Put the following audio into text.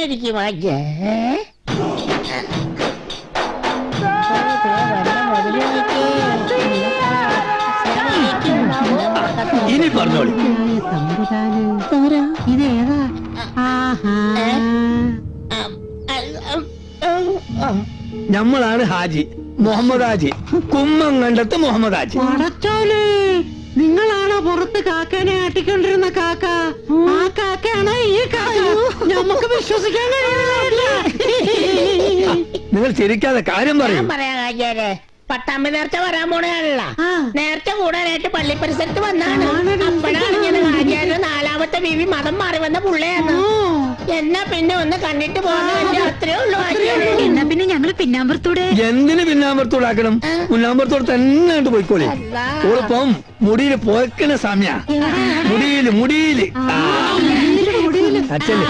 ഇരിക്കും ഇനി പറഞ്ഞോളി. ഇതേതാ? നമ്മളാണ് ഹാജി മുഹമ്മദ് ഹാജി, കുമ്മങ്കണ്ടത്ത് മുഹമ്മദ് ഹാജി. പടച്ചോലേ, നിങ്ങളാണോ പുറത്ത് കാക്കനെ ആട്ടിക്കൊണ്ടിരുന്ന കാക്ക? ആ കാക്കയാണോ ഈ കാക്ക? നമുക്ക് വിശ്വസിക്കാൻ കഴിയുന്നില്ല. നിങ്ങൾ ചിരിക്കാതെ കാര്യം പറയും. പറയാ ഹാജിയാരെ, പട്ടാമ്പി നേർച്ച വരാൻ പോണല്ല. നേർച്ച കൂടാനായിട്ട് പള്ളി പരിസരത്ത് വന്നാണ്. അപ്പോഴാണ് ഞാൻ ഹാജിയാരുടെ 4ാമത്തെ ബീവി മതം മാറി വന്ന പുള്ളയാണ്. എന്നാ പിന്നെ ഒന്ന് കണ്ടിട്ട് പോകുന്ന അത്രേ ഉള്ളൂ. എന്നാ പിന്നെ ഞങ്ങള് പിന്നാമ്പുറത്തൂടെ. എന്തിന് പിന്നാമ്പുറത്തോടാക്കണം? മുന്നാമ്പുറത്തോട് തന്നെ പോയിക്കോളി. ഓളിപ്പം മുടിയില് പോയക്കണ സമയ. മുടിയില് അച്ഛല്ലേ